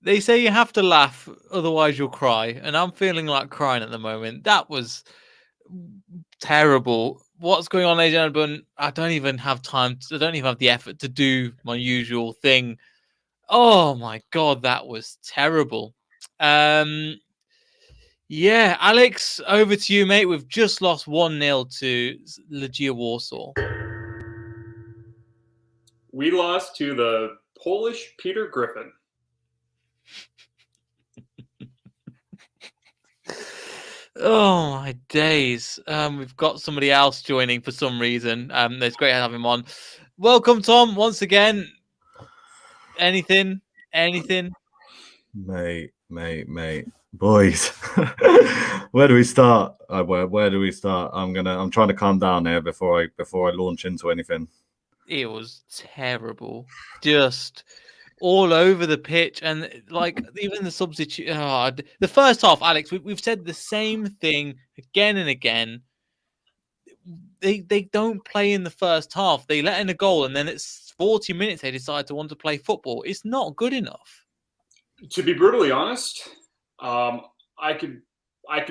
They say you have to laugh, otherwise you'll cry, and I'm feeling like crying at the moment. That was terrible. What's going on, ladies and gentlemen? I don't even have time. I don't even have the effort to do my usual thing. Oh my god, that was terrible. Yeah, Alex, over to you, mate. We've just lost 1-0 to Legia Warsaw. We lost to the Polish Peter Griffin. Oh my days. We've got somebody else joining for some reason. It's great to have him on. Welcome, Tom, once again. Anything? Mate. Boys. Where do we start? Where do we start? I'm trying to calm down here before I launch into anything. It was terrible. Just all over the pitch, and like even the substitute. The first half, Alex, we've said the same thing again and again. They don't play in the first half. They let in a goal, and then it's 40 minutes. They decide to want to play football. It's not good enough. To be brutally honest, I could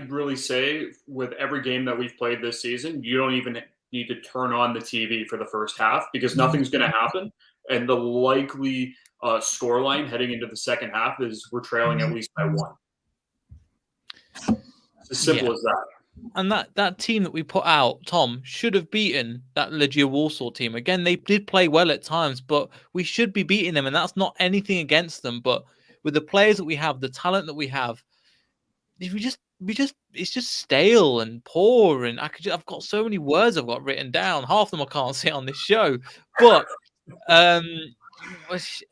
really say with every game that we've played this season, you don't even need to turn on the TV for the first half because nothing's going to happen, and the likely scoreline heading into the second half is we're trailing at least by 1. It's as simple as that. And that team that we put out, Tom, should have beaten that Legia Warsaw team. Again, they did play well at times, but we should be beating them, and that's not anything against them. But with the players that we have, the talent that we have, it's just stale and poor. And I've got so many words I've got written down. Half of them I can't say on this show. But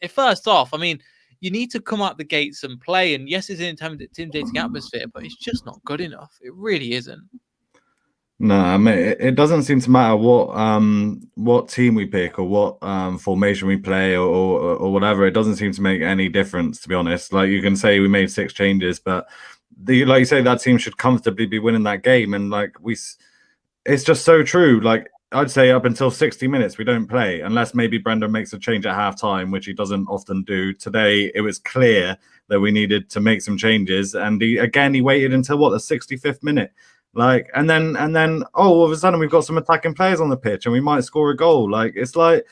first off, I mean, you need to come out the gates and play. And yes, it's an intimidating atmosphere, but it's just not good enough. It really isn't. No, I mean, it doesn't seem to matter what team we pick or what formation we play or whatever. It doesn't seem to make any difference, to be honest. Like, you can say we made 6 changes, but like you say, that team should comfortably be winning that game. And it's just so true. Like, I'd say up until 60 minutes, we don't play unless maybe Brendan makes a change at halftime, which he doesn't often do. Today, it was clear that we needed to make some changes. And he waited until the 65th minute. Like, and then, all of a sudden we've got some attacking players on the pitch and we might score a goal. Like, it's like,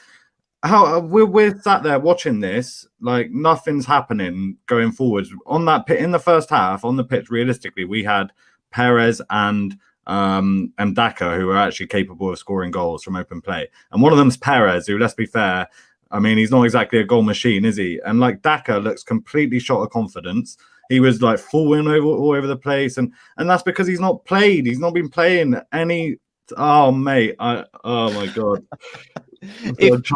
how we're sat there watching this, like nothing's happening going forwards on that pit in the first half on the pitch. Realistically, we had Perez and Daka, who are actually capable of scoring goals from open play. And one of them's Perez, who, let's be fair, I mean, he's not exactly a goal machine, is he? And like, Daka looks completely shot of confidence. He was like falling all over the place, and that's because he's not played. He's not been playing any. Oh, mate! Oh my god! If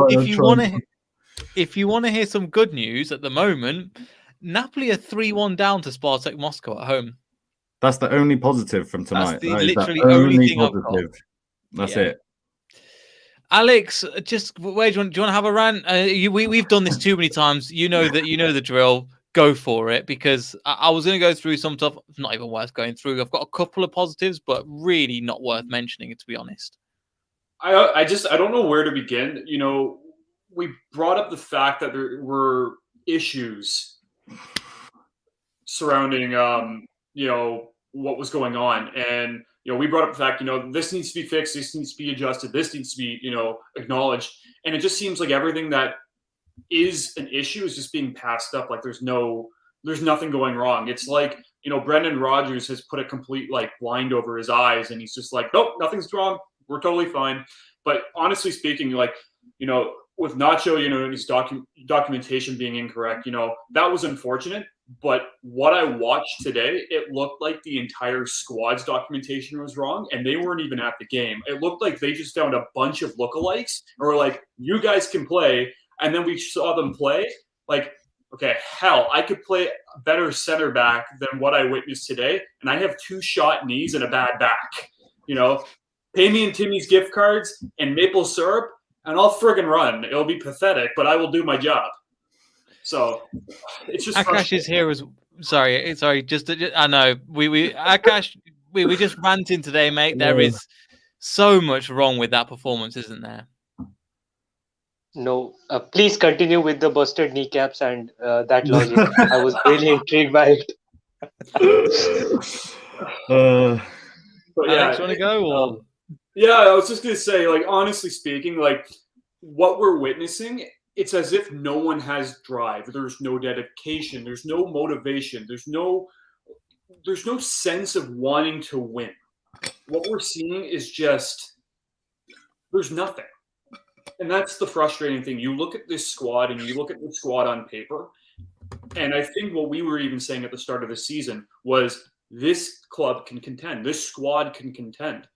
you want to hear some good news at the moment, Napoli are 3-1 down to Spartak Moscow at home. That's the only positive from tonight. That's literally the only thing I've got. That's it. Alex, just where do you want to have a rant? We've done this too many times. You know the drill. Go for it, because I was going to go through some stuff. It's not even worth going through. I've got a couple of positives, but really not worth mentioning, to be honest. I don't know where to begin. You know, we brought up the fact that there were issues surrounding, you know, what was going on. And, you know, we brought up the fact, you know, this needs to be fixed. This needs to be adjusted. This needs to be, you know, acknowledged. And it just seems like everything that is an issue is just being passed up. Like there's nothing going wrong. It's like, you know, Brendan Rodgers has put a complete like blind over his eyes and he's just like, nope, nothing's wrong. We're totally fine. But honestly speaking, like, you know, with Nacho, you know, his documentation being incorrect, you know, that was unfortunate. But what I watched today, it looked like the entire squad's documentation was wrong, and they weren't even at the game. It looked like they just found a bunch of lookalikes, or were like, you guys can play, and then we saw them play. Like, okay, hell, I could play a better center back than what I witnessed today, and I have 2 shot knees and a bad back. You know, pay me in Timmy's gift cards and maple syrup, and I'll friggin' run. It'll be pathetic, but I will do my job. So it's just Akash is here as sorry. Just I know we Akash we just ranting today, mate. There is so much wrong with that performance, isn't there? No, please continue with the busted kneecaps and that logic. I was really intrigued by it. uh, But Alex, you want to go or? yeah, I was just gonna say, like, honestly speaking, like what we're witnessing, it's as if no one has drive. There's no dedication. There's no motivation. There's no sense of wanting to win. What we're seeing is just there's nothing. And that's the frustrating thing. You look at this squad and you look at the squad on paper, and I think what we were even saying at the start of the season was this club can contend. This squad can contend.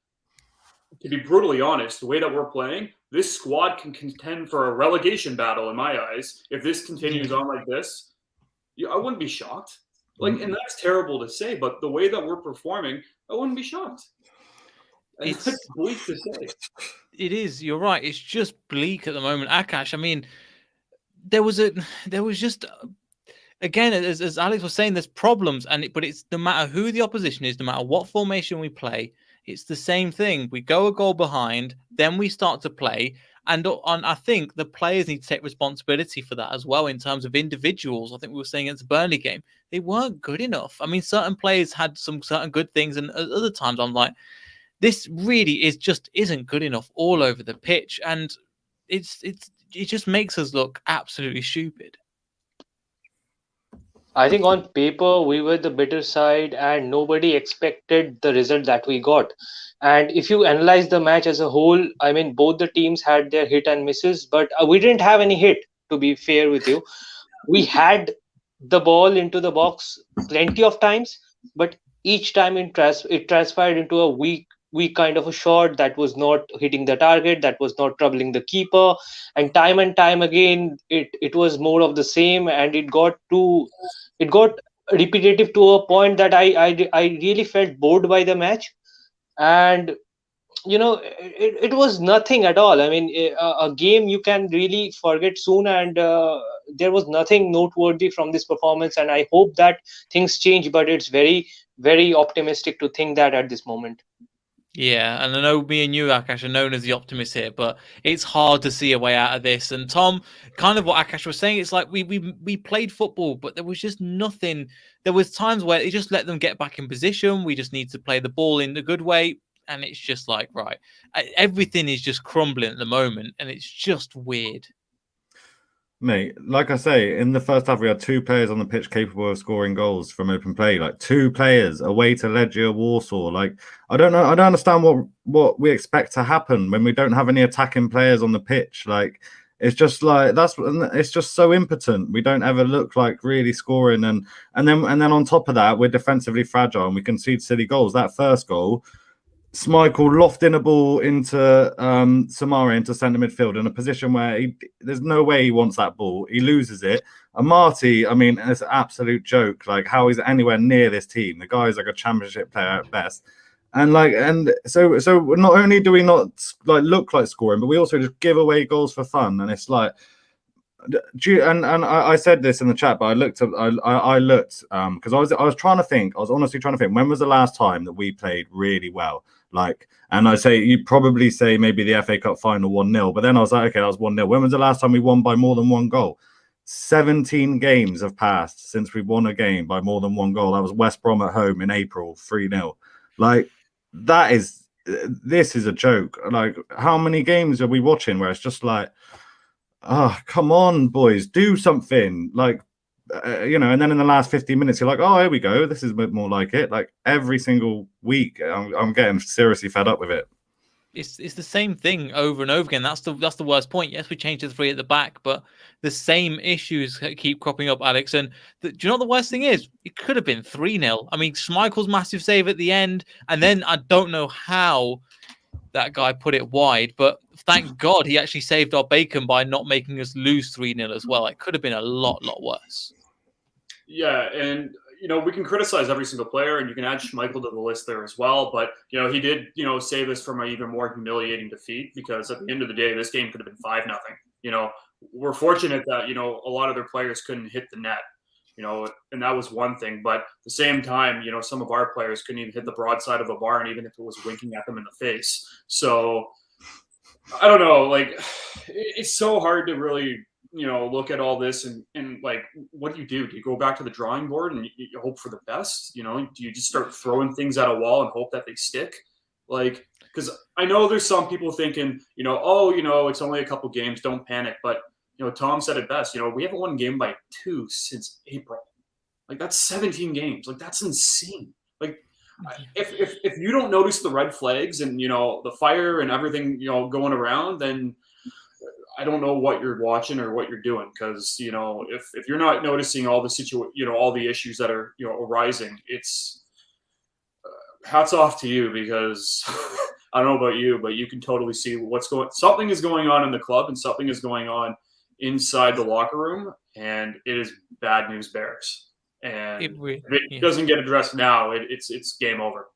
To be brutally honest, the way that we're playing, this squad can contend for a relegation battle in my eyes. If this continues on like this, I wouldn't be shocked. Like, and that's terrible to say, but the way that we're performing, I wouldn't be shocked. And It's that's bleak to say. It is. You're right. It's just bleak at the moment. Akash, I mean, there was just again, as Alex was saying, there's problems, but it's no matter who the opposition is, no matter what formation we play, it's the same thing. We go a goal behind, then we start to play, and I think the players need to take responsibility for that as well in terms of individuals. I think we were saying against the Burnley game, they weren't good enough. I mean, certain players had some certain good things, and other times I'm like, this really isn't good enough all over the pitch, and it just makes us look absolutely stupid. I think on paper we were the better side and nobody expected the result that we got. And if you analyze the match as a whole, I mean, both the teams had their hit and misses, but we didn't have any hit, to be fair with you. We had the ball into the box plenty of times, but each time it transpired into a weak kind of a shot that was not hitting the target, that was not troubling the keeper, and time again it was more of the same, and it got repetitive to a point that I really felt bored by the match. And it was nothing at all. I mean, a game you can really forget soon, and there was nothing noteworthy from this performance, and I hope that things change, but it's very, very optimistic to think that at this moment. Yeah, and I know me and you, Akash, are known as the optimists here, but it's hard to see a way out of this. And Tom, kind of what Akash was saying, it's like we played football, but there was just nothing. There was times where it just let them get back in position. We just need to play the ball in a good way, and it's just like, right, everything is just crumbling at the moment, and it's just weird. Mate, like I say, in the first half, we had 2 players on the pitch capable of scoring goals from open play. Like 2 players away to Legia Warsaw. Like, I don't know. I don't understand what we expect to happen when we don't have any attacking players on the pitch. Like, it's just like it's just so impotent. We don't ever look like really scoring, and then on top of that, we're defensively fragile and we concede silly goals. That first goal, Schmeichel lofting a ball into Samara into centre midfield in a position where there's no way he wants that ball. He loses it. And Marty, I mean, it's an absolute joke. Like, how he's anywhere near this team. The guy's like a championship player at best. And so not only do we not like look like scoring, but we also just give away goals for fun. And it's like, I said this in the chat, but I looked because I was trying to think. I was honestly trying to think, when was the last time that we played really well? Like, and I say, you'd probably say maybe the FA Cup final 1-0, but then I was like, okay, that was 1-0. When was the last time we won by more than 1 goal? 17 games have passed since we won a game by more than 1 goal. That was West Brom at home in April, 3-0. Like, this is a joke. Like, how many games are we watching where it's just like, oh, come on, boys, do something. Like, and then in the last 15 minutes, you're like, oh, here we go. This is a bit more like it. Like, every single week, I'm getting seriously fed up with it. It's the same thing over and over again. That's the worst point. Yes, we changed to 3 at the back, but the same issues keep cropping up, Alex. And do you know what the worst thing is? It could have been 3-0. I mean, Schmeichel's massive save at the end, and then I don't know how that guy put it wide, but thank God he actually saved our bacon by not making us lose 3-0 as well. It could have been a lot worse. Yeah, and we can criticize every single player, and you can add Schmeichel to the list there as well. But he did save us from an even more humiliating defeat, because at the end of the day, this game could have been 5-0. We're fortunate that a lot of their players couldn't hit the net. And that was one thing. But at the same time, some of our players couldn't even hit the broadside of a barn, even if it was winking at them in the face. So I don't know. Like, it's so hard to really, look at all this and like, what do? Do you go back to the drawing board and you hope for the best? Do you just start throwing things at a wall and hope that they stick? Like, because I know there's some people thinking, it's only a couple games, don't panic. But Tom said it best. We haven't won a game by 2 since April. Like, that's 17 games. Like, that's insane. Like, if you don't notice the red flags and the fire and everything going around, then I don't know what you're watching or what you're doing, because if you're not noticing all the all the issues that are arising, it's hats off to you, because I don't know about you, but you can totally see something is going on in the club and something is going on inside the locker room, and it is bad news bears. And if it doesn't get addressed now, it's game over.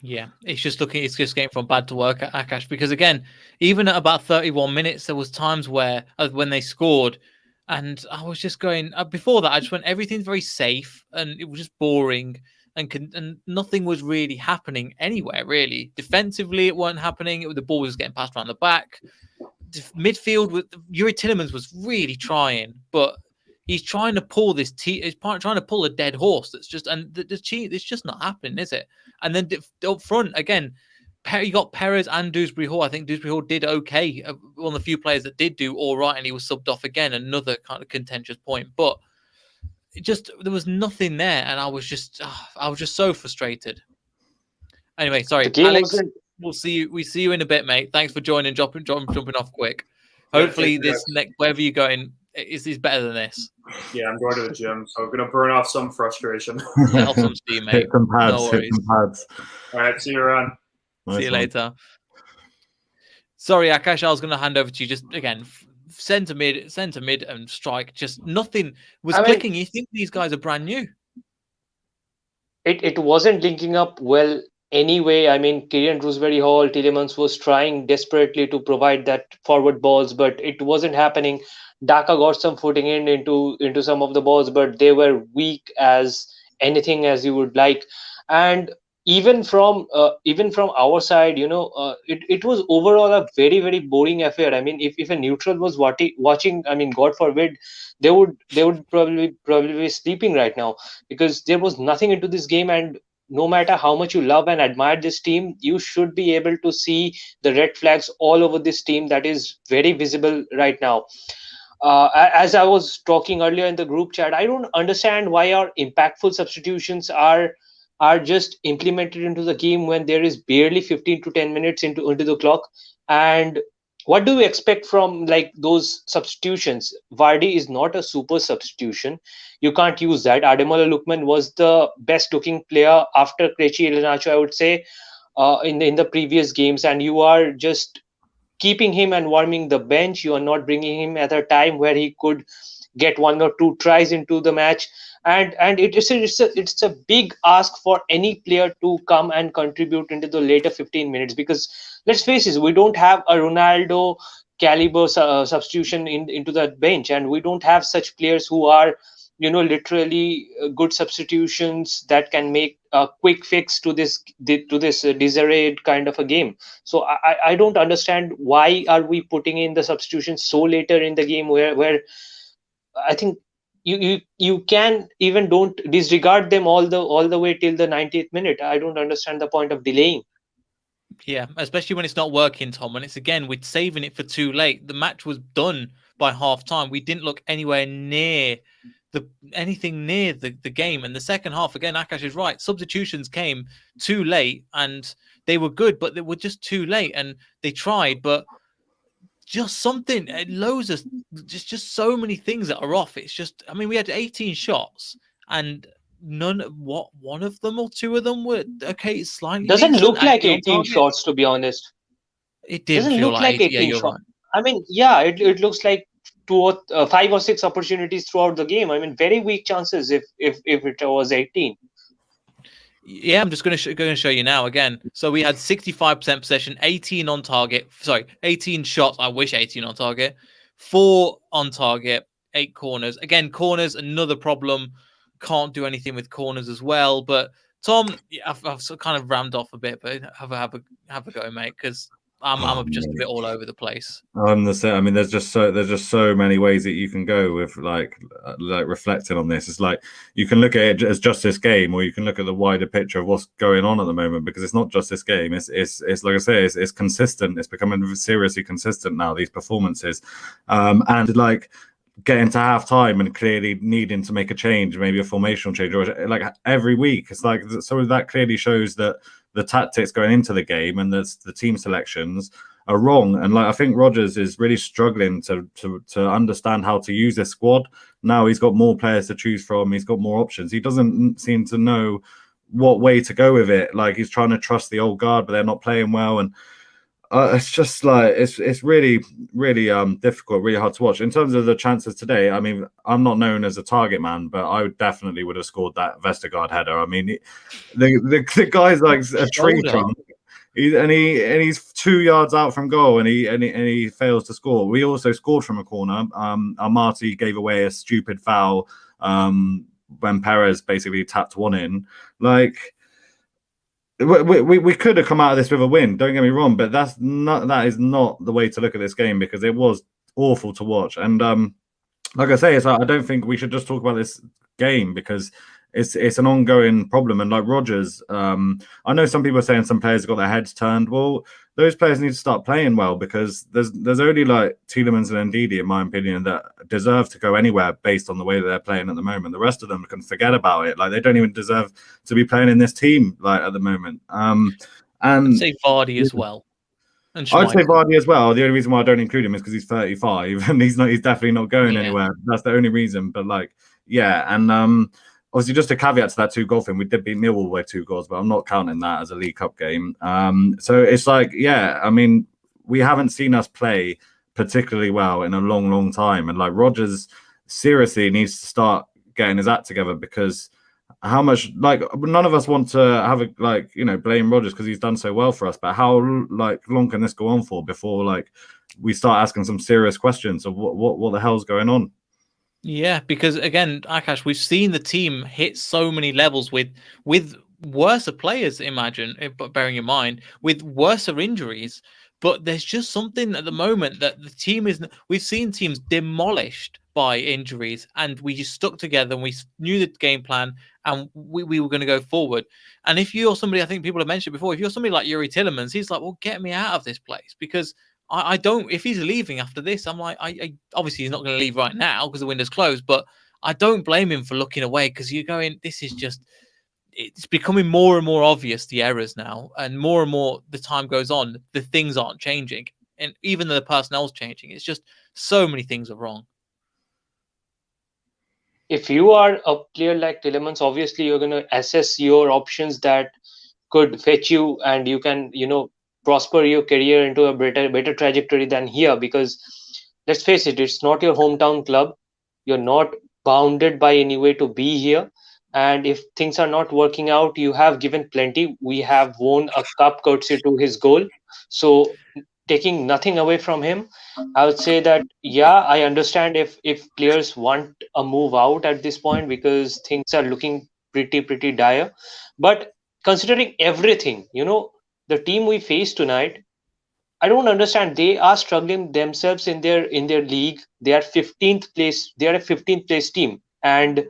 Yeah, it's just getting from bad to worse, Akash, because again, even at about 31 minutes, there was times where when they scored, and I was just going, before that, I just went, everything's very safe, and it was just boring, and nothing was really happening anywhere, really. Defensively, it weren't happening. The ball was getting passed around the back. Midfield, with Yuri Tillemans was really trying, but he's trying to pull this he's trying to pull a dead horse that's just, and it's just not happening, is it? And then up front again, you got Perez and Dewsbury Hall. I think Dewsbury Hall did okay. One of the few players that did do all right, and he was subbed off again. Another kind of contentious point, but there was nothing there, and I was just so frustrated. Anyway, sorry, Alex. We see you in a bit, mate. Thanks for joining, jumping off quick. Hopefully, wherever you're going is better than this. Yeah, I'm going to the gym, so I'm going to burn off some frustration. Let off some steam, mate. Hit some pads. No worries. Hit some pads. All right, see you around. See you later. Sorry, Akash, I was going to hand over to you. Just again, centre mid, and strike. Just nothing was clicking. You think these guys are brand new? It wasn't linking up well anyway. I mean, Kieran Dewsbury Hall, Tillemans was trying desperately to provide that forward balls, but it wasn't happening. Daka got some footing into some of the balls, but they were weak as anything, as you would like. And even from our side, it was overall a very, very boring affair. I mean, if a neutral was watching, I mean, God forbid, they would probably be sleeping right now, because there was nothing into this game. And no matter how much you love and admire this team, you should be able to see the red flags all over this team that is very visible right now. As I was talking earlier in the group chat, I don't understand why our impactful substitutions are just implemented into the game when there is barely 15 to 10 minutes into the clock. And what do we expect from like those substitutions? Vardy is not a super substitution. You can't use that. Ademola Lookman was the best looking player after Krejci Iheanacho, I would say, in the previous games, and you are just keeping him and warming the bench. You are not bringing him at a time where he could get 1 or 2 tries into the match. And it's a big ask for any player to come and contribute into the later 15 minutes, because let's face it, we don't have a Ronaldo caliber substitution into that bench, and we don't have such players who are literally good substitutions that can make a quick fix to this disarrayed kind of a game. So I don't understand why are we putting in the substitutions so later in the game, where I think you can even don't disregard them all the way till the 90th minute. I don't understand the point of delaying. Yeah, especially when it's not working, Tom. And we're saving it for too late. The match was done by half time. We didn't look anywhere near anything near the game. And the second half, again, Akash is right. Substitutions came too late, and they were good, but they were just too late. And they tried, but just something, loads of just so many things that are off. It's just, I mean, we had 18 shots, and one of them or 2 of them were okay. Slightly doesn't look like 18 shots, to be honest. It didn't feel like 18 shots. Right. I mean, yeah, it looks like 5 or 6 opportunities throughout the game. I mean, very weak chances if it was 18. Yeah, I'm just going to show you now again. So we had 65% possession, 18 on target. Sorry, 18 shots. I wish 18 on target. 4 on target, 8 corners. Again, corners, another problem. Can't do anything with corners as well. But Tom, I've kind of rammed off a bit, but have a go, mate, because I'm just a bit all over the place. I'm the same. I mean, there's just so many ways that you can go with like reflecting on this. It's like you can look at it as just this game, or you can look at the wider picture of what's going on at the moment, because it's not just this game. It's like I say, it's consistent. It's becoming seriously consistent now, these performances, and like getting to half time and clearly needing to make a change, maybe a formational change, or like every week. It's like, so that clearly shows that the tactics going into the game and the team selections are wrong. And like, I think Rodgers is really struggling to understand how to use this squad. Now he's got more players to choose from. He's got more options. He doesn't seem to know what way to go with it. Like, he's trying to trust the old guard, but they're not playing well. And it's just like, it's really difficult, really hard to watch. In terms of the chances today, I mean, I'm not known as a target man, but I definitely would have scored that Vestergaard header. I mean, the guy's like a tree trunk. He's 2 yards out from goal, and he fails to score. We also scored from a corner. Marty gave away a stupid foul when Perez basically tapped one in. Like, we could have come out of this with a win. Don't get me wrong, but that is not the way to look at this game, because it was awful to watch. And like I say, I don't think we should just talk about this game, because it's an ongoing problem. And like Rodgers, I know some people are saying some players have got their heads turned. Well, those players need to start playing well, because there's only like Tielemans and Ndidi, in my opinion, that deserve to go anywhere based on the way that they're playing at the moment. The rest of them can forget about it. Like, they don't even deserve to be playing in this team like at the moment. And I'd say Vardy as well. I'd say Vardy as well. The only reason why I don't include him is because he's 35 and he's definitely not going anywhere. That's the only reason. But like, yeah, and obviously, just a caveat to that 2-goal thing, we did beat Millwall by 2 goals, but I'm not counting that as a League Cup game. So it's like, yeah, I mean, we haven't seen us play particularly well in a long time. And like, Rodgers seriously needs to start getting his act together, because how much, like, none of us want to have blame Rodgers because he's done so well for us. But how long can this go on for before like we start asking some serious questions of what the hell's going on? Yeah, because again, Akash, we've seen the team hit so many levels with worse players, imagine, but bearing in mind, with worse injuries. But there's just something at the moment that the team is. We've seen teams demolished by injuries, and we just stuck together and we knew the game plan, and we were going to go forward. And if you're somebody, I think people have mentioned before, if you're somebody like Yuri Tielemans, he's like, well, get me out of this place, because I don't. If he's leaving after this, I'm like, I obviously he's not going to leave right now because the window's closed. But I don't blame him for looking away, because you're going, this is just. It's becoming more and more obvious, the errors now, and more the time goes on, the things aren't changing, and even though the personnel's changing, it's just so many things are wrong. If you are a player like Tielemans, obviously you're going to assess your options that could fetch you, and you can prosper your career into a better trajectory than here. Because let's face it, it's not your hometown club. You're not bounded by any way to be here. And if things are not working out, you have given plenty. We have won a cup courtesy to his goal. So taking nothing away from him, I would say that, yeah, I understand if players want a move out at this point, because things are looking pretty dire. But considering everything, the team we face tonight, I don't understand. They are struggling themselves in their league. They are 15th place. They are a 15th place team, and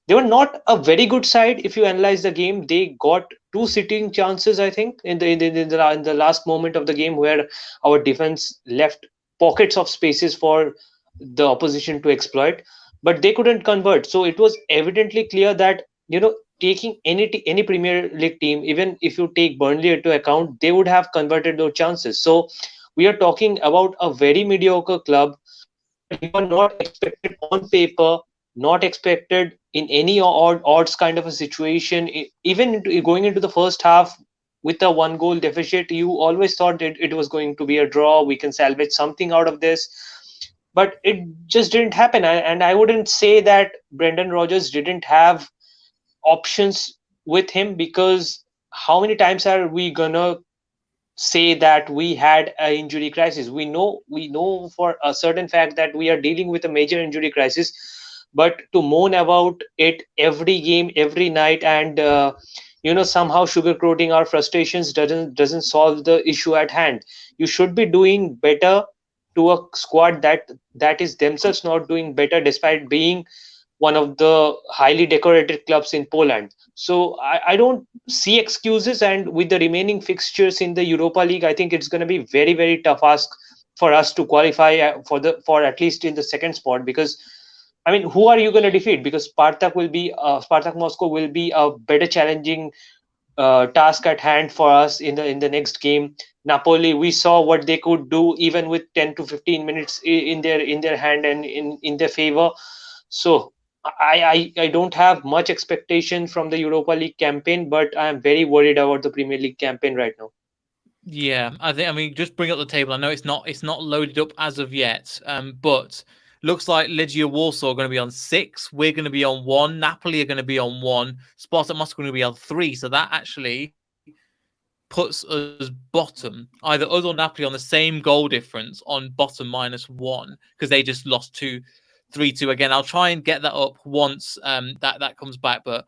they were not a very good side. If you analyze the game, they got 2 sitting chances, I think, in the last moment of the game, where our defense left pockets of spaces for the opposition to exploit, but they couldn't convert. So it was evidently clear that, taking any Premier League team, even if you take Burnley into account, they would have converted those chances. So we are talking about a very mediocre club where you are not expected on paper, not expected in any odds kind of a situation. Even going into the first half with a 1-goal deficit, you always thought that it was going to be a draw. We can salvage something out of this, but it just didn't happen. And I wouldn't say that Brendan Rodgers didn't have options with him, because how many times are we gonna say that we had an injury crisis? We know for a certain fact that we are dealing with a major injury crisis, but to moan about it every game, every night, and somehow sugarcoating our frustrations doesn't solve the issue at hand. You should be doing better to a squad that is themselves not doing better despite being one of the highly decorated clubs in Poland. So I don't see excuses. And with the remaining fixtures in the Europa League, I think it's going to be very, very tough ask for us to qualify for at least in the second spot. Because I mean, who are you going to defeat? Because Spartak Moscow will be a better challenging task at hand for us in the next game. Napoli, we saw what they could do even with 10 to 15 minutes in their hand and in their favor. So I don't have much expectation from the Europa League campaign, but I am very worried about the Premier League campaign right now. Yeah, I mean, just bring up the table. I know it's not loaded up as of yet, but looks like Legia Warsaw are going to be on 6. We're going to be on 1. Napoli are going to be on 1. Spartak Moscow are going to be on 3. So that actually puts us bottom, either us or Napoli, on the same goal difference on bottom -1 because they just lost 3-2 again. I'll try and get that up once that comes back, but.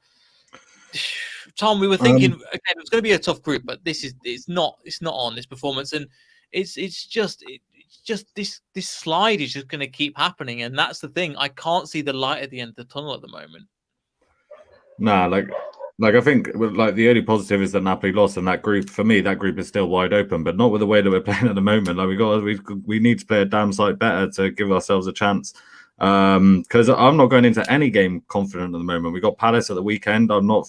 Tom, we were thinking again, it was going to be a tough group, but it's not on this performance, and it's just this slide is just going to keep happening, and that's the thing. I can't see the light at the end of the tunnel at the moment. Nah, like I think like the only positive is that Napoli lost, and that group for me, that group is still wide open, but not with the way that we're playing at the moment. Like we need to play a damn sight better to give ourselves a chance. Because I'm not going into any game confident at the moment. We got Palace at the weekend. I'm not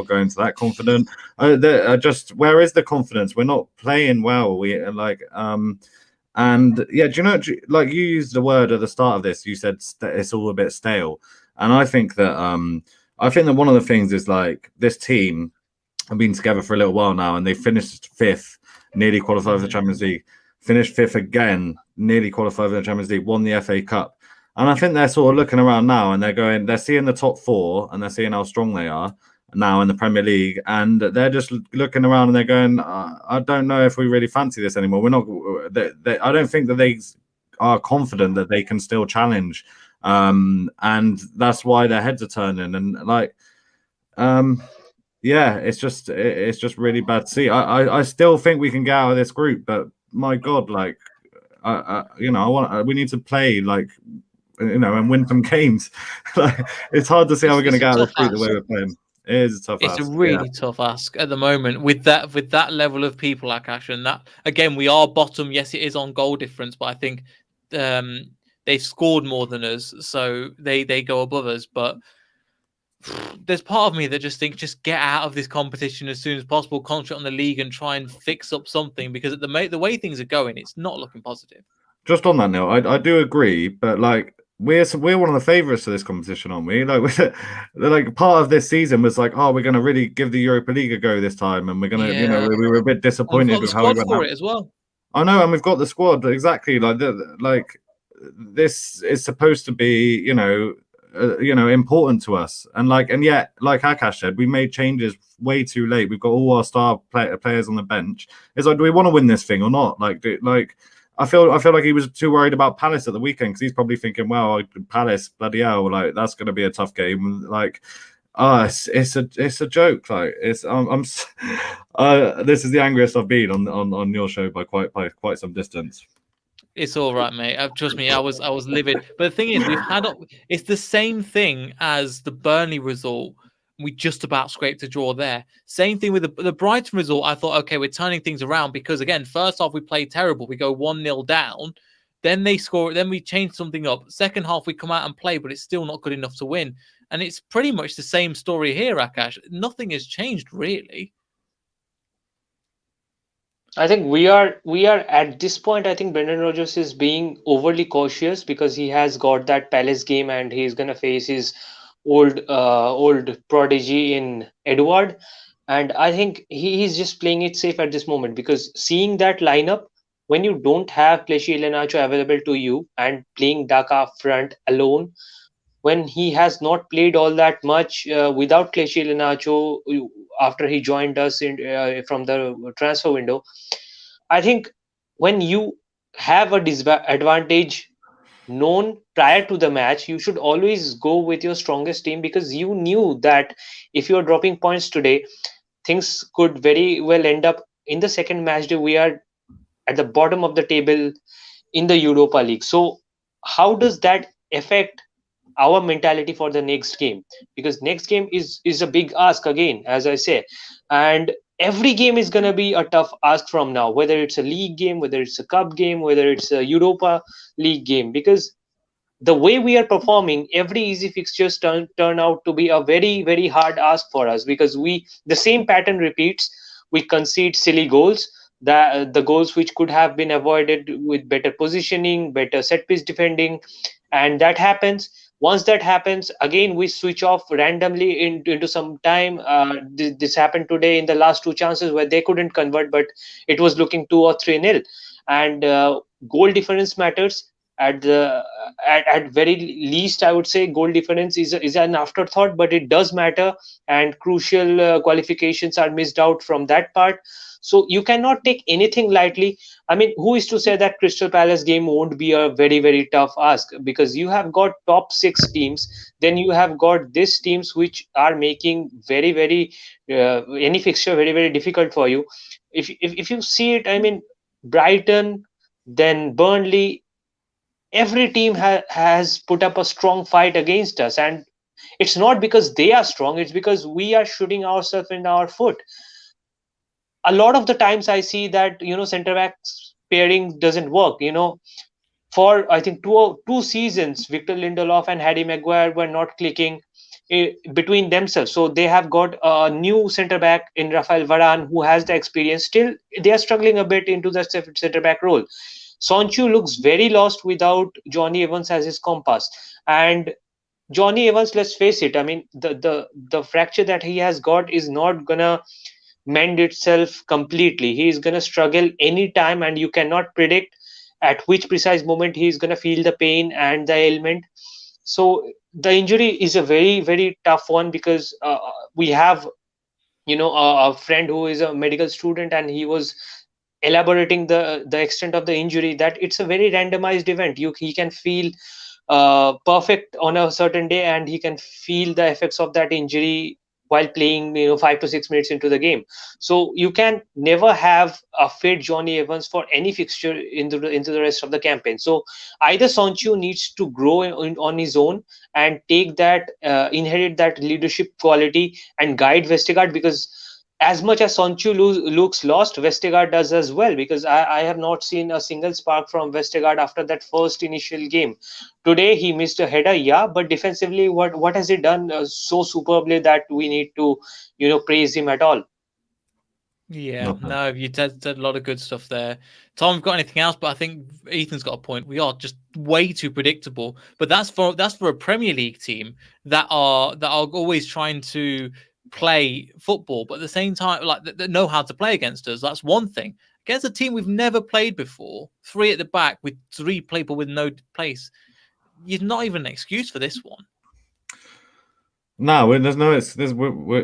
going to that confident. Just where is the confidence? We're not playing well. And yeah, do you know, like you used the word at the start of this, you said it's all a bit stale, and I think that one of the things is like this team have been together for a little while now, and they finished 5th, nearly qualified for the Champions League, finished 5th again, nearly qualified for the Champions League, won the FA Cup. And I think they're sort of looking around now and they're seeing the top 4 and they're seeing how strong they are now in the Premier League. And they're just looking around and they're going, I don't know if we really fancy this anymore. We're not, I don't think that they are confident that they can still challenge. And that's why their heads are turning. And yeah, it's just really bad to see. I still think we can get out of this group, but my God, we need to play and win some games. It's hard to see how we're going to get out of this group the way we're playing. It is a tough ask. It's a really tough ask at the moment with that level of people, Akash, and that again we are bottom. Yes, it is on goal difference, but I think they've scored more than us, so they go above us. But there's part of me that just thinks just get out of this competition as soon as possible, concentrate on the league and try and fix up something, because the way things are going, it's not looking positive. Just on that note, I do agree, but we're one of the favourites of this competition, aren't we? Like part of this season was like, oh, we're going to really give the Europa League a go this time, and we're going to, we were a bit disappointed with how we went for it as well. I know, and we've got the squad exactly. This is supposed to be, important to us, and yet, like Akash said, we made changes way too late. We've got all our star players on the bench. It's like, do we want to win this thing or not? I feel like he was too worried about Palace at the weekend because he's probably thinking, well, Palace, bloody hell, that's going to be a tough game. It's a joke. This is the angriest I've been on your show by quite some distance. It's all right, mate. Trust me, I was livid. But the thing is, it's the same thing as the Burnley result. We just about scraped a draw there. Same thing with the Brighton result. I thought, okay, we're turning things around because, again, first half we played terrible. We go 1-0 down. Then they score. Then we change something up. Second half we come out and play, but it's still not good enough to win. And it's pretty much the same story here, Akash. Nothing has changed, really. I think we are at this point. I think Brendan Rodgers is being overly cautious because he has got that Palace game and he's going to face his old prodigy in Edward, and I think he's just playing it safe at this moment, because seeing that lineup, when you don't have Clichy Iheanacho available to you and playing Daka front alone, when he has not played all that much without Clichy Iheanacho after he joined us from the transfer window, I think when you have a disadvantage known prior to the match, you should always go with your strongest team, because you knew that if you're dropping points today, things could very well end up in the second match day. We are at the bottom of the table in the Europa League. So how does that affect our mentality for the next game? Because next game is a big ask again, as I say, and every game is going to be a tough ask from now, whether it's a league game, whether it's a cup game, whether it's a Europa League game, because the way we are performing, every easy fixtures turn out to be a very hard ask for us, because the same pattern repeats. We concede silly goals, the goals which could have been avoided with better positioning, better set piece defending, and that happens. Once that happens, again we switch off randomly into some time. This happened today in the last two chances where they couldn't convert, but it was looking 2 or 3 nil, and goal difference matters. At very least, I would say goal difference is an afterthought, but it does matter, and crucial qualifications are missed out from that part. So you cannot take anything lightly. I mean, who is to say that Crystal Palace game won't be a very tough ask? Because you have got top six teams, then you have got these teams which are making very any fixture very difficult for you. If you see it, I mean, Brighton, then Burnley, every team has put up a strong fight against us, and it's not because they are strong, it's because we are shooting ourselves in our foot. A lot of the times I see that, center backs pairing doesn't work. For I think two seasons, Victor Lindelof and Harry Maguire were not clicking between themselves. So they have got a new center back in Rafael Varane who has the experience. Still, they are struggling a bit into the center back role. Sonchu looks very lost without Johnny Evans as his compass. And Johnny Evans, let's face it, I mean, the fracture that he has got is not gonna mend itself completely. He is gonna struggle anytime, and you cannot predict at which precise moment he is gonna feel the pain and the ailment. So the injury is a very tough one, because we have a friend who is a medical student, and he was elaborating the extent of the injury, that it's a very randomized event. He can feel perfect on a certain day, and he can feel the effects of that injury while playing 5 to 6 minutes into the game. So you can never have a fit Johnny Evans for any fixture into the rest of the campaign. So either Sonchu needs to grow on his own and take that inherit that leadership quality and guide Vestergaard, because as much as Sonchu looks lost, Vestergaard does as well, because I have not seen a single spark from Vestergaard after that first initial game. Today he missed a header, yeah, but defensively, what has he done so superbly that we need to praise him at all? Yeah, no, you said a lot of good stuff there. Tom, got anything else? But I think Ethan's got a point. We are just way too predictable. But that's for a Premier League team that are always trying to play football, but at the same time, like that know how to play against us. That's one thing. Against a team we've never played before, three at the back with three people with no place, you're not even an excuse for this one. No, there's no.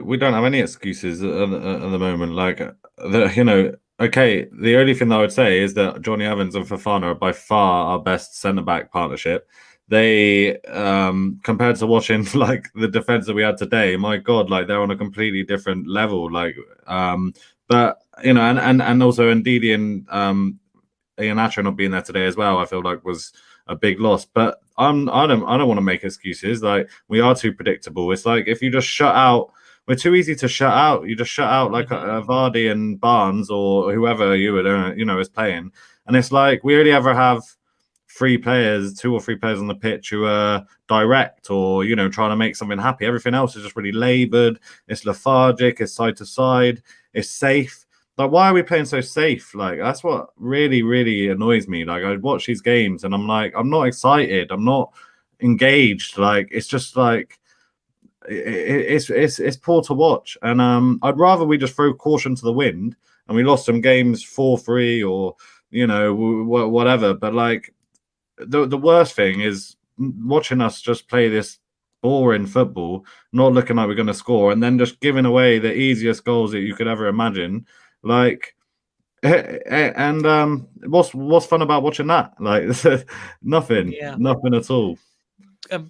We don't have any excuses at the moment. Like, okay. The only thing that I would say is that Johnny Evans and Fofana are by far our best centre back partnership. They, compared to watching like the defense that we had today, my God, like they're on a completely different level. Like, but and also Ndidi and Iheanacho not being there today as well, I feel like was a big loss. But I don't want to make excuses. Like, we are too predictable. It's like if you just shut out, we're too easy to shut out. You just shut out like Vardy and Barnes or whoever is playing, and it's like we only ever have two or three players on the pitch who are direct or trying to make something happy. Everything else is just really laboured. It's lethargic. It's side to side. It's safe. Like, why are we playing so safe? Like, that's what really annoys me. Like, I watch these games and I'm like, I'm not excited. I'm not engaged. Like, it's just like it's poor to watch. And I'd rather we just throw caution to the wind and we lost some games 4-3 or whatever. But like, the worst thing is watching us just play this boring football, not looking like we're going to score, and then just giving away the easiest goals that you could ever imagine. Like, and what's fun about watching that? Like, nothing at all.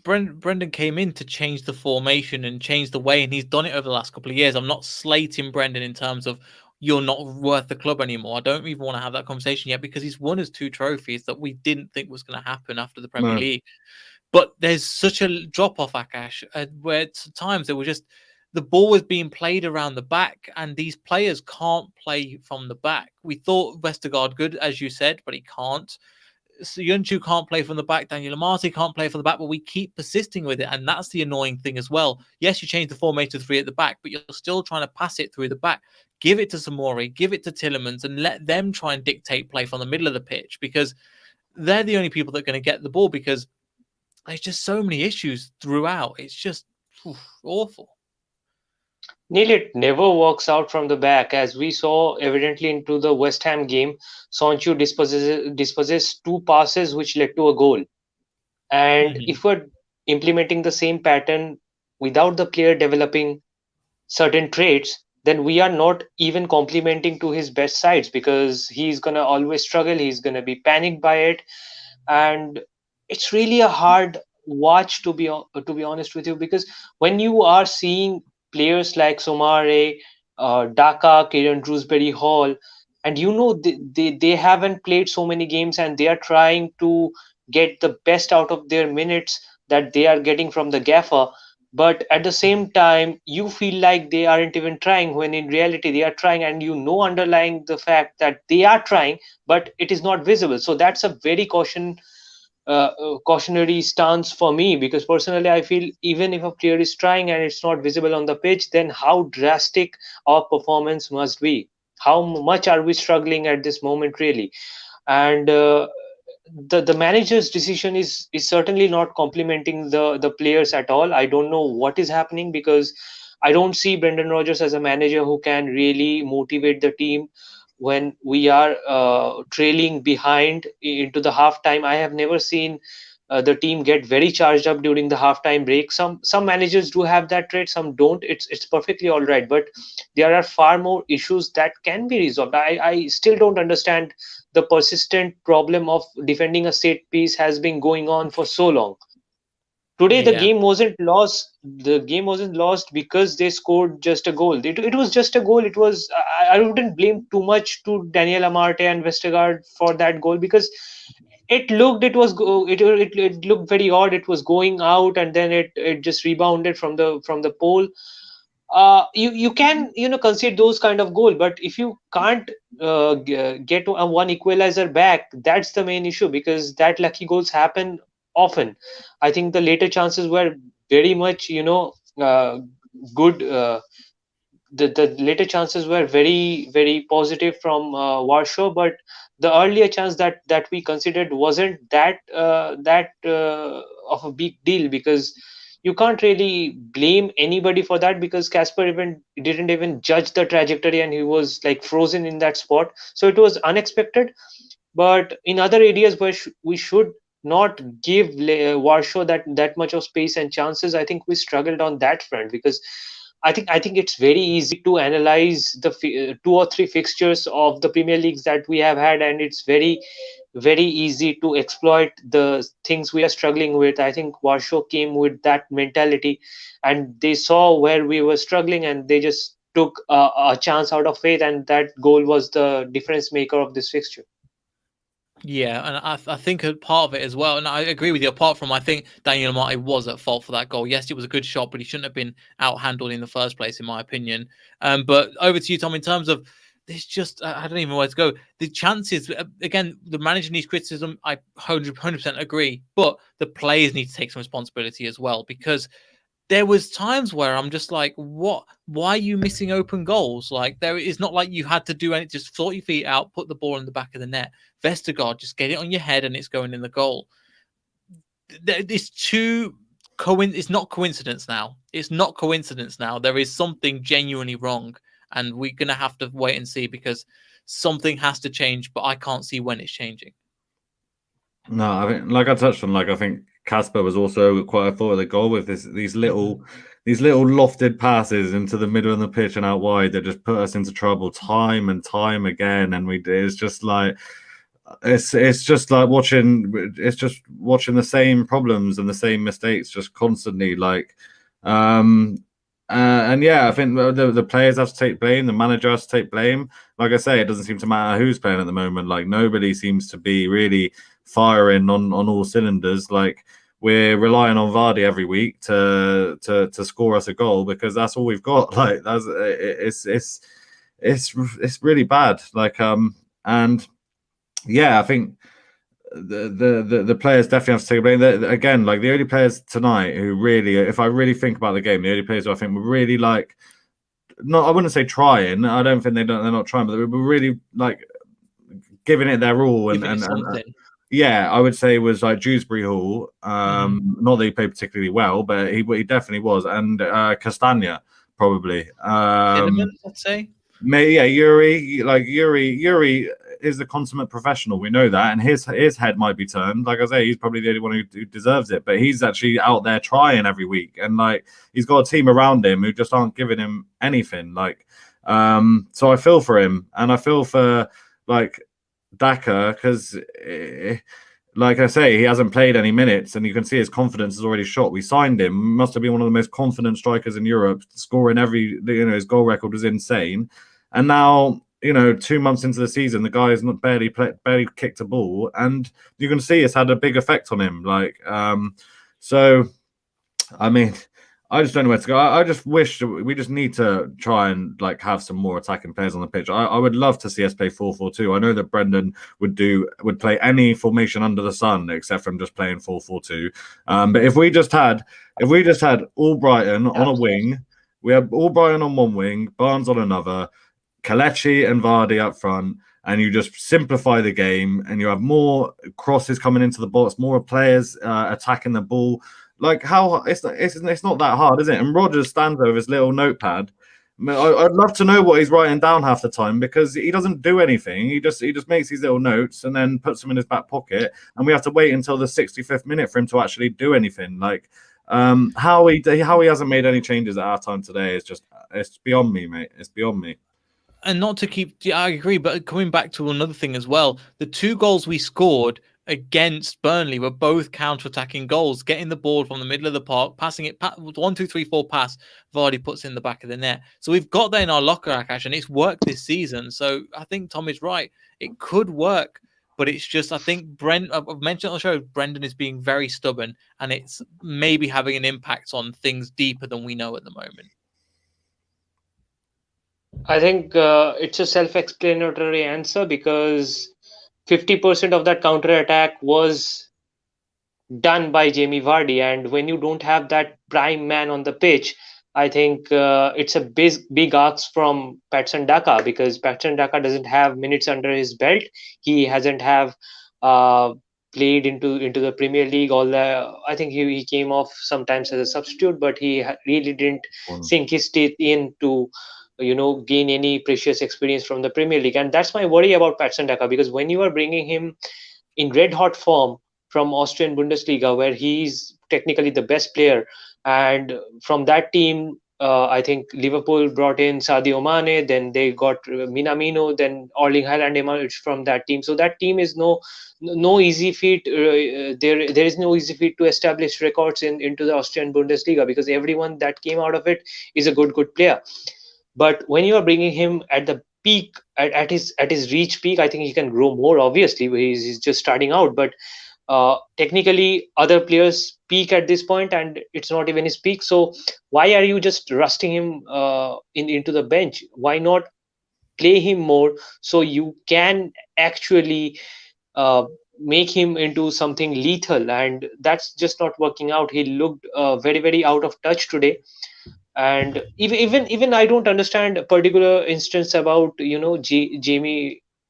Brendan came in to change the formation and change the way, and he's done it over the last couple of years. I'm not slating Brendan in terms of you're not worth the club anymore. I don't even want to have that conversation yet because he's won us 2 trophies that we didn't think was going to happen after the Premier League. But there's such a drop off, Akash, where at times there was just the ball was being played around the back, and these players can't play from the back. We thought Vestergaard good, as you said, but he can't. So Yunchu can't play from the back. Daniel Amati can't play from the back, but we keep persisting with it, and that's the annoying thing as well. Yes, you change the formation to 3 at the back, but you're still trying to pass it through the back. Give it to Samori, give it to Tillemans, and let them try and dictate play from the middle of the pitch because they're the only people that are going to get the ball because there's just so many issues throughout. It's just awful. Neil, it never works out from the back, as we saw evidently into the West Ham game. Sonchu dispossessed 2 passes which led to a goal. And if we're implementing the same pattern without the player developing certain traits, then we are not even complementing to his best sides because he's going to always struggle. He's going to be panicked by it. And it's really a hard watch, to be honest with you, because when you are seeing players like Somare, Daka, Kieran Drewsbury Hall, and they haven't played so many games and they are trying to get the best out of their minutes that they are getting from the gaffer, but at the same time you feel like they aren't even trying when in reality they are trying, and underlying the fact that they are trying but it is not visible. So that's a very cautionary stance for me, because personally I feel even if a player is trying and it's not visible on the pitch, then how drastic our performance must be, how much are we struggling at this moment really. And the manager's decision is certainly not complimenting the players at all. I don't know what is happening, because I don't see Brendan Rodgers as a manager who can really motivate the team when we are trailing behind into the halftime. I have never seen the team get very charged up during the halftime break. Some managers do have that trait, some don't. It's perfectly all right, but there are far more issues that can be resolved. I still don't understand the persistent problem of defending a set piece has been going on for so long. Today the game wasn't lost. The game wasn't lost because they scored just a goal. It was just a goal. It was I wouldn't blame too much to Daniel Amarte and Vestergaard for that goal, because it looked it looked very odd. It was going out and then it just rebounded from the pole. You can concede those kind of goal, but if you can't get a one equalizer back, that's the main issue, because that lucky goals happen often. I think the later chances were very much good. The later chances were very very positive from Warsaw, but the earlier chance that we considered wasn't that of a big deal, because you can't really blame anybody for that, because Casper even didn't even judge the trajectory and he was like frozen in that spot. So it was unexpected. But in other areas where we should not give Warsaw that much of space and chances, I think we struggled on that front, because I think it's very easy to analyze the 2 or 3 fixtures of the Premier Leagues that we have had, and it's very very easy to exploit the things we are struggling with. I think Warsaw came with that mentality, and they saw where we were struggling, and they just took a chance out of faith, and that goal was the difference maker of this fixture. Yeah, and I think a part of it as well, and I agree with you, apart from I think Daniel Amati was at fault for that goal. Yes, it was a good shot, but he shouldn't have been out-handled in the first place, in my opinion. But over to you, Tom, in terms of there's just, I don't even know where to go. The chances, again, the manager needs criticism, I 100% agree, but the players need to take some responsibility as well, because there was times where I'm just like, what? Why are you missing open goals? Like, there is not like you had to do anything. Just sort your feet out, put the ball in the back of the net. Vestergaard, just get it on your head and it's going in the goal. It's it's not coincidence now. It's not coincidence now. There is something genuinely wrong, and we're going to have to wait and see, because something has to change, but I can't see when it's changing. No, I think, like I touched on, I think Casper was also quite a thought of the goal with these little lofted passes into the middle of the pitch and out wide that just put us into trouble time and time again. And it's just like, it's just like watching the same problems and the same mistakes just constantly. Like, and yeah, I think the players have to take blame, the manager has to take blame. Like I say, it doesn't seem to matter who's playing at the moment. Like, nobody seems to be really firing on all cylinders. Like, we're relying on Vardy every week to score us a goal because that's all we've got. Like, it's really bad. Like, and yeah, I think the players definitely have to take blame. Again, like, the only players tonight who really, if I really think about the game, the only players who I think were really, like, not, I wouldn't say trying. I don't think they're not trying, but they were really, like, giving it their all. And yeah, I would say it was like Dewsbury Hall. Not that he played particularly well, but he definitely was, and Castagna probably. I'd say. Yeah, Yuri is the consummate professional. We know that, and his head might be turned. Like I say, he's probably the only one who deserves it. But he's actually out there trying every week, and like, he's got a team around him who just aren't giving him anything. Like, so I feel for him, and I feel for, like, Daka, because like I say, he hasn't played any minutes, and you can see his confidence is already shot. We signed him; must have been one of the most confident strikers in Europe, scoring every. His goal record was insane, and now, 2 months into the season, the guy has not barely kicked a ball, and you can see it's had a big effect on him. Like, so, I mean, I just don't know where to go. I just wish we just need to try and, like, have some more attacking players on the pitch. I would love to see us play 4-4-2. I know that Brendan would play any formation under the sun except from just playing 4-4-2. But if we just had Albrighton on a wing, we have Albrighton on one wing, Barnes on another, Kelechi and Vardy up front, and you just simplify the game, and you have more crosses coming into the box, more players attacking the ball. Like, how it's not that hard, is it? And Rodgers stands there with his little notepad. I'd love to know what he's writing down half the time, because he doesn't do anything. He just makes these little notes and then puts them in his back pocket, and we have to wait until the 65th minute for him to actually do anything. Like, how he hasn't made any changes at our time today is just, it's beyond me, mate. It's beyond me. And not to keep, I agree, but coming back to another thing as well, the 2 goals we scored against Burnley were both counter-attacking goals, getting the ball from the middle of the park, passing it, 1, 2, 3, 4 pass, Vardy puts in the back of the net. So we've got that in our locker, Akash, and it's worked this season. So I think Tom is right. It could work, but it's just, I think I've mentioned on the show, Brendan is being very stubborn, and it's maybe having an impact on things deeper than we know at the moment. I think it's a self-explanatory answer, because 50% of that counter-attack was done by Jamie Vardy, and when you don't have that prime man on the pitch, I think it's a big ask from Patson Daka, because Patson Daka doesn't have minutes under his belt. He hasn't played into the Premier League. I think he came off sometimes as a substitute, but he really didn't sink his teeth in to gain any precious experience from the Premier League. And that's my worry about Patson Daka, because when you are bringing him in red hot form from Austrian Bundesliga, where he's technically the best player, and from that team, I think Liverpool brought in Sadio Mane, then they got Minamino, then Erling Haaland emerged from that team. So that team is no easy feat. There is no easy feat to establish records into the Austrian Bundesliga, because everyone that came out of it is a good player. But when you are bringing him at the peak, at his reach peak, I think he can grow more. Obviously, he's just starting out, but technically other players peak at this point, and it's not even his peak. So why are you just rusting him into the bench? Why not play him more, so you can actually make him into something lethal? And that's just not working out. He looked very, very out of touch today. And even I don't understand a particular instance about James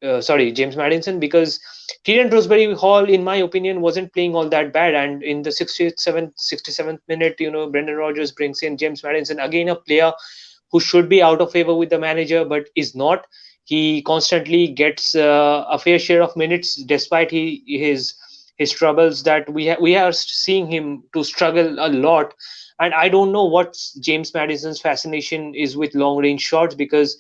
Maddison, because Kieran Roseberry Hall, in my opinion, wasn't playing all that bad. And in the 67th minute, Brendan Rodgers brings in James Maddison, again a player who should be out of favor with the manager, but is not. He constantly gets a fair share of minutes, despite his troubles that we are seeing him to struggle a lot. And I don't know what James Maddison's fascination is with long range shots, because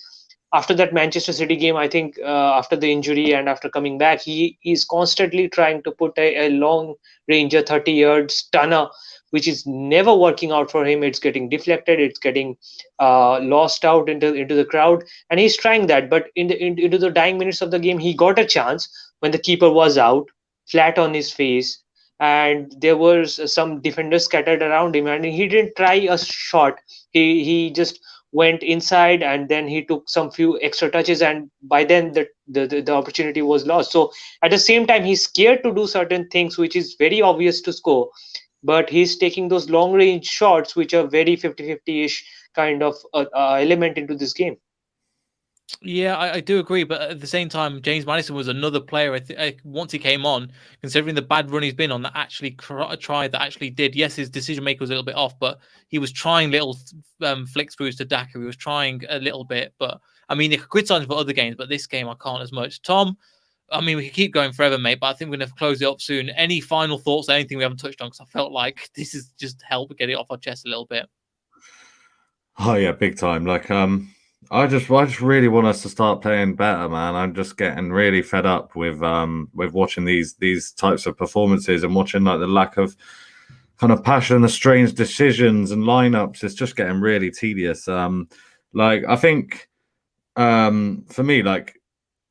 after that Manchester City game, I think after the injury and after coming back, he is constantly trying to put a long ranger 30-yard stunner, which is never working out for him. It's getting deflected, it's getting lost out into the crowd, and he's trying that. But into the dying minutes of the game, he got a chance when the keeper was out, flat on his face, and there was some defenders scattered around him, and he didn't try a shot. He just went inside, and then he took some few extra touches, and by then the opportunity was lost. So at the same time, he's scared to do certain things which is very obvious to score, but he's taking those long range shots which are very 50-50-ish kind of element into this game. Yeah, I do agree, but at the same time, James Maddison was another player. Once he came on, considering the bad run he's been on, that actually tried, that actually did. Yes, his decision maker was a little bit off, but he was trying little flick throughs to Daka. He was trying a little bit, but I mean, you could criticize him for other games, but this game I can't as much. Tom, I mean, we could keep going forever, mate, but I think we're going to close it up soon. Any final thoughts? Anything we haven't touched on? Because I felt like this is just help get it off our chest a little bit. Oh yeah, big time. Like I just really want us to start playing better, man. I'm just getting really fed up with watching these types of performances and watching like the lack of kind of passion, the strange decisions and lineups. It's just getting really tedious. Like I think for me, like,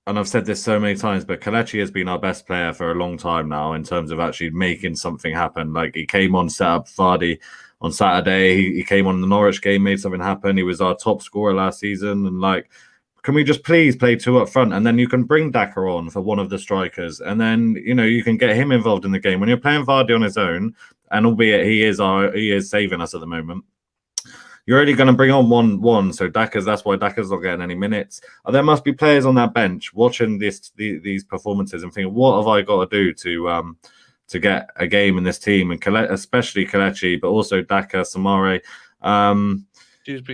and I've said this so many times, but Kelechi has been our best player for a long time now in terms of actually making something happen. Like he came on, set up Vardy on Saturday. He came on the Norwich game, made something happen. He was our top scorer last season. And like, can we just please play two up front? And then you can bring Daka on for one of the strikers. And then, you know, you can get him involved in the game. When you're playing Vardy on his own, and albeit he is saving us at the moment, you're only going to bring on one. So that's why Daka's not getting any minutes. There must be players on that bench watching these performances and thinking, what have I got to do to get a game in this team? And especially Kelechi, but also Daka, Samare.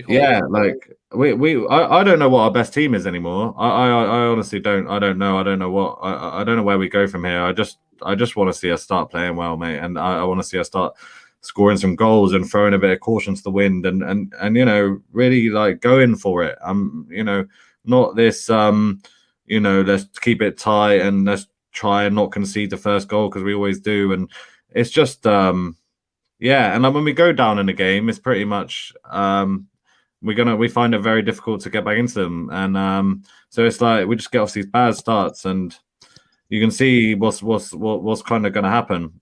Yeah, like I don't know what our best team is anymore. I honestly don't. I don't know. I don't know what. I don't know where we go from here. I just want to see us start playing well, mate, and I want to see us start scoring some goals and throwing a bit of caution to the wind and you know, really like going for it. You know, not this you know, let's keep it tight and let's try and not concede the first goal because we always do. And it's just yeah, and when we go down in the game, it's pretty much we find it very difficult to get back into them. And so it's like we just get off these bad starts, and you can see what's kind of going to happen.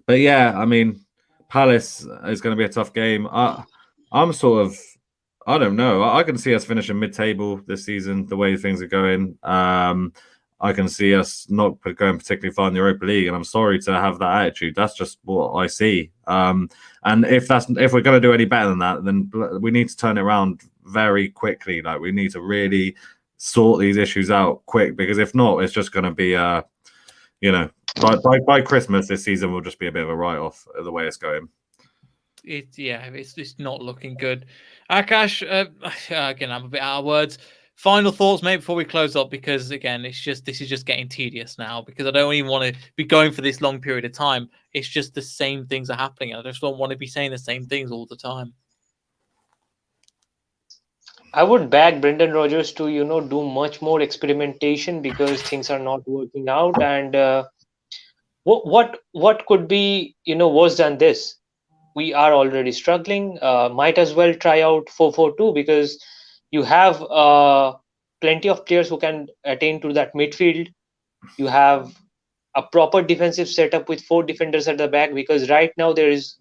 But yeah, I mean, Palace is going to be a tough game. I'm sort of, I don't know. I can see us finishing mid-table this season the way things are going. I can see us not going particularly far in the Europa League, and I'm sorry to have that attitude. That's just what I see. And if we're going to do any better than that, then we need to turn it around very quickly. Like we need to really sort these issues out quick, because if not, it's just going to be you know, by Christmas this season will just be a bit of a write-off the way it's going. It's not looking good. Akash, again, I'm a bit out of words. Final thoughts, mate, before we close up, because again, this is just getting tedious now, because I don't even want to be going for this long period of time. It's just the same things are happening. I just don't want to be saying the same things all the time. I would back Brendan Rodgers to, you know, do much more experimentation because things are not working out. And what could be, you know, worse than this? We are already struggling. Might as well try out 4-4-2, because you have plenty of players who can attain to that midfield. You have a proper defensive setup with 4 defenders at the back, because right now there is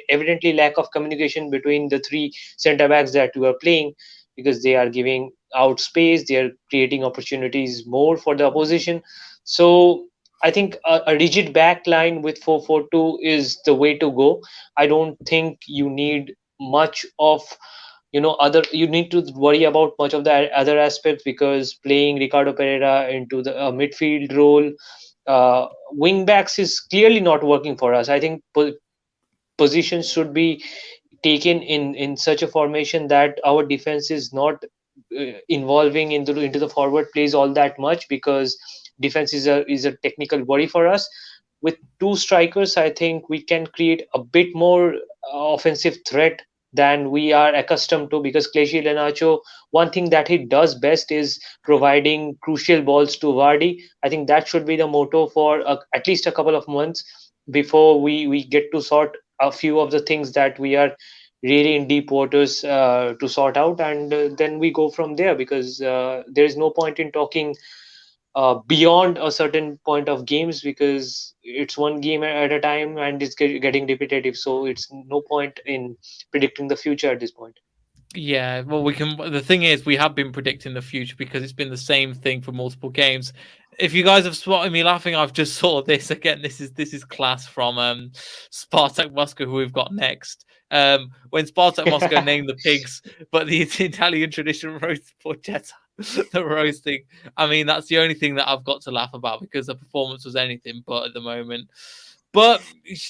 evidently lack of communication between the 3 center backs that you are playing, because they are giving out space, they are creating opportunities more for the opposition. So I think a rigid back line with 4-4-2 is the way to go. I don't think you need much of, you know, you need to worry about much of the other aspects, because playing Ricardo Pereira into the midfield role, wing backs is clearly not working for us. I think positions should be taken in such a formation that our defense is not involving into the forward plays all that much, because defense is a technical worry for us. With 2 strikers, I think we can create a bit more offensive threat than we are accustomed to, because Clechi Iheanacho, one thing that he does best is providing crucial balls to Vardy. I think that should be the motto for at least a couple of months before we get to sort a few of the things that we are really in deep waters to sort out, and then we go from there, because there is no point in talking beyond a certain point of games, because it's one game at a time and it's getting repetitive, so it's no point in predicting the future at this point. Yeah, well, we can. The thing is, we have been predicting the future because it's been the same thing for multiple games. If you guys have spotted me laughing, I've just saw this again. This is class from Spartak Moscow, who we've got next. When Spartak Moscow named the pigs, but the Italian tradition roast porchetta, the roasting. I mean, that's the only thing that I've got to laugh about, because the performance was anything but at the moment. But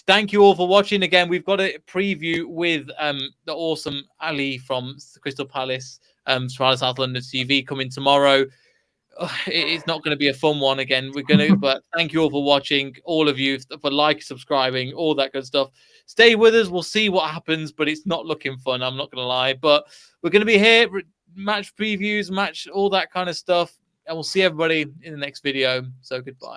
thank you all for watching. Again, we've got a preview with the awesome Ali from Crystal Palace, South London TV coming tomorrow. It's not going to be a fun one again. But thank you all for watching, all of you, for subscribing, all that good stuff. Stay with us. We'll see what happens, but it's not looking fun. I'm not going to lie. But we're going to be here, match previews, all that kind of stuff. And we'll see everybody in the next video. So goodbye.